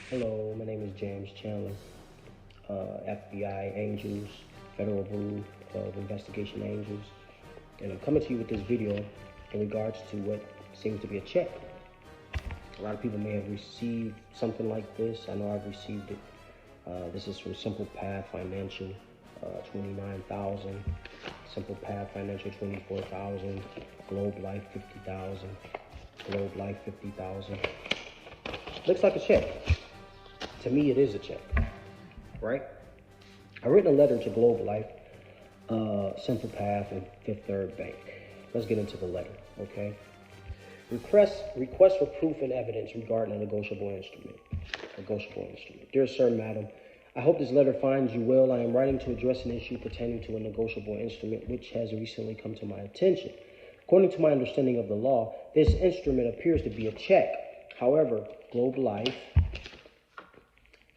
Hello, my name is James Chandler, FBI Angels, Federal Bureau of Investigation Angels, and I'm coming to you with this video in regards to what seems to be a check. A lot of people may have received something like this. I know I've received it. This is from Simple Path Financial, 29,000. Simple Path Financial, 24,000. Globe Life, 50,000. Globe Life, 50,000. Looks like a check. To me, it is a check, right? I written a letter to Globe Life, Simple Path, and Fifth Third Bank. Let's get into the letter, okay? Request for proof and evidence regarding a negotiable instrument. Dear Sir, Madam, I hope this letter finds you well. I am writing to address an issue pertaining to a negotiable instrument which has recently come to my attention. According to my understanding of the law, this instrument appears to be a check. However, Globe Life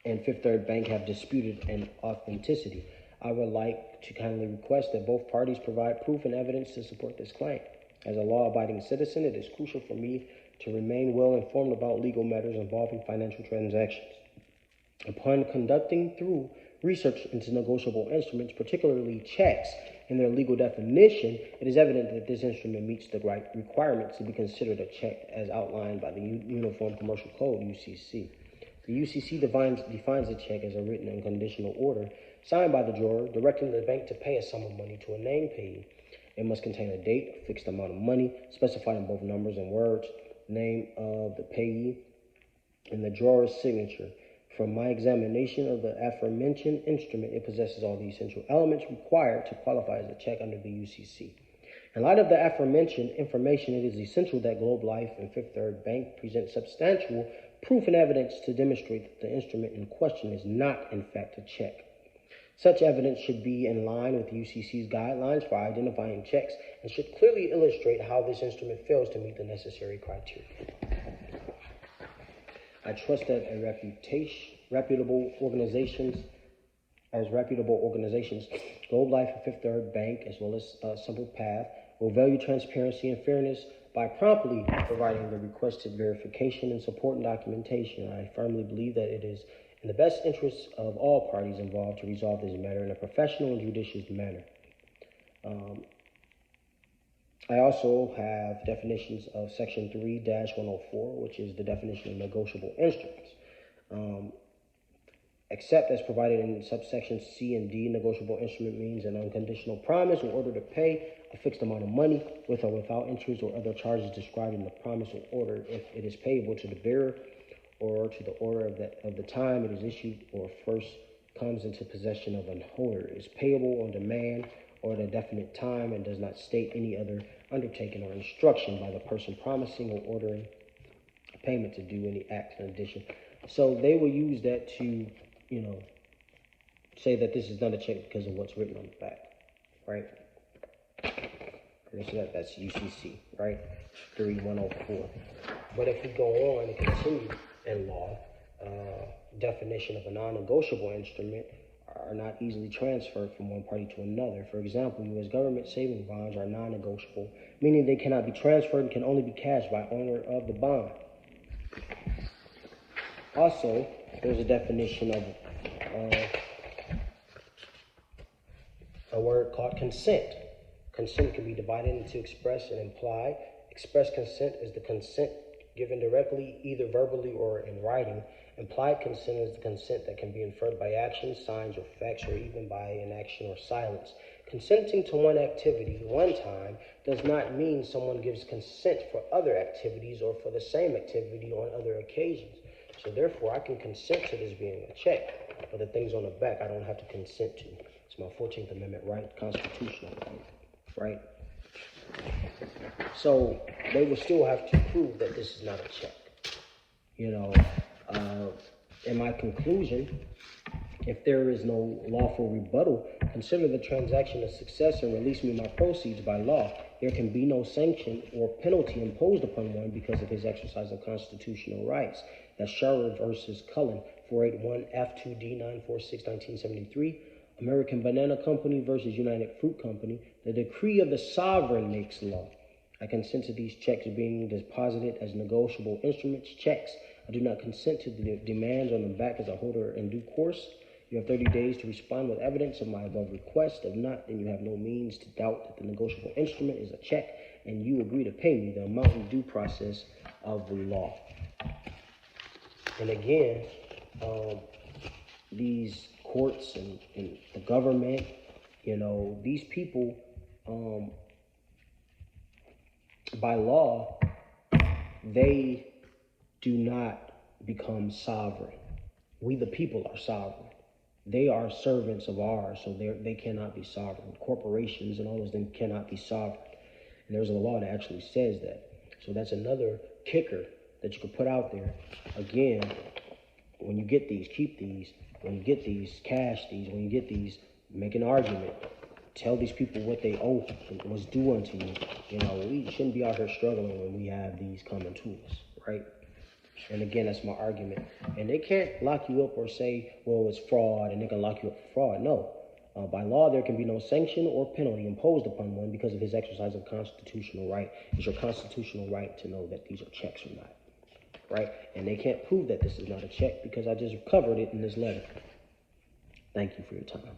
and Fifth Third Bank have disputed an authenticity. I would like to kindly request that both parties provide proof and evidence to support this claim. As a law-abiding citizen, it is crucial for me to remain well informed about legal matters involving financial transactions. Upon conducting through research into negotiable instruments, particularly checks, and their legal definition, it is evident that this instrument meets the right requirements to be considered a check as outlined by the Uniform Commercial Code, UCC. The UCC defines a check as a written and conditional order signed by the drawer directing the bank to pay a sum of money to a named payee. It must contain a date, a fixed amount of money, specified in both numbers and words, name of the payee, and the drawer's signature. From my examination of the aforementioned instrument, it possesses all the essential elements required to qualify as a check under the UCC. In light of the aforementioned information, it is essential that Globe Life and Fifth Third Bank present substantial proof and evidence to demonstrate that the instrument in question is not, in fact, a check. Such evidence should be in line with UCC's guidelines for identifying checks and should clearly illustrate how this instrument fails to meet the necessary criteria. I trust that reputable organizations, Globe Life and Fifth Third Bank, as well as Simple Path, will value transparency and fairness by promptly providing the requested verification and supporting documentation. I firmly believe that it is in the best interests of all parties involved to resolve this matter in a professional and judicious manner. I also have definitions of Section 3-104, which is the definition of negotiable instruments. Except as provided in subsections C and D, negotiable instrument means an unconditional promise in order to pay a fixed amount of money with or without interest or other charges described in the promise or order if it is payable to the bearer or to the order of the time it is issued or first comes into possession of an holder. It is payable on demand or at a definite time and does not state any other undertaking or instruction by the person promising or ordering a payment to do any act in addition. So they will use that to, say that this is not a check because of what's written on the back, right? So that's UCC, right? 3104. But if we go on and continue in law, definition of a non-negotiable instrument are not easily transferred from one party to another. For example, U.S. government savings bonds are non-negotiable, meaning they cannot be transferred and can only be cashed by owner of the bond. Also, there's a definition of a word called consent. Consent can be divided into express and implied. Express consent is the consent given directly, either verbally or in writing. Implied consent is the consent that can be inferred by actions, signs, or facts, or even by inaction or silence. Consenting to one activity one time does not mean someone gives consent for other activities or for the same activity on other occasions. So therefore, I can consent to this being a check, but the things on the back I don't have to consent to. It's my 14th Amendment right, constitutional right? So they will still have to prove that this is not a check. In my conclusion, if there is no lawful rebuttal, consider the transaction a success and release me my proceeds by law. There can be no sanction or penalty imposed upon one because of his exercise of constitutional rights. That's Sherwood versus Cullen, 481 F2D 946, 1973. American Banana Company versus United Fruit Company. The decree of the sovereign makes law. I consent to these checks being deposited as negotiable instruments. Checks I do not consent to the demands on the back as a holder in due course. You have 30 days to respond with evidence of my above request. If not, then you have no means to doubt that the negotiable instrument is a check and you agree to pay me the amount in due process of the law. And again, these courts and the government, these people, by law, they do not become sovereign. We, the people, are sovereign. They are servants of ours, so they cannot be sovereign. Corporations and all of them cannot be sovereign. And there's a law that actually says that. So that's another kicker that you could put out there. Again, when you get these, keep these. When you get these, cash these. When you get these, make an argument. Tell these people what they owe and what's due unto you. We shouldn't be out here struggling when we have these common tools, right? And again, that's my argument. And they can't lock you up or say, well, it's fraud, and they can lock you up for fraud. No. By law, there can be no sanction or penalty imposed upon one because of his exercise of constitutional right. It's your constitutional right to know that these are checks or not, right? And they can't prove that this is not a check because I just covered it in this letter. Thank you for your time.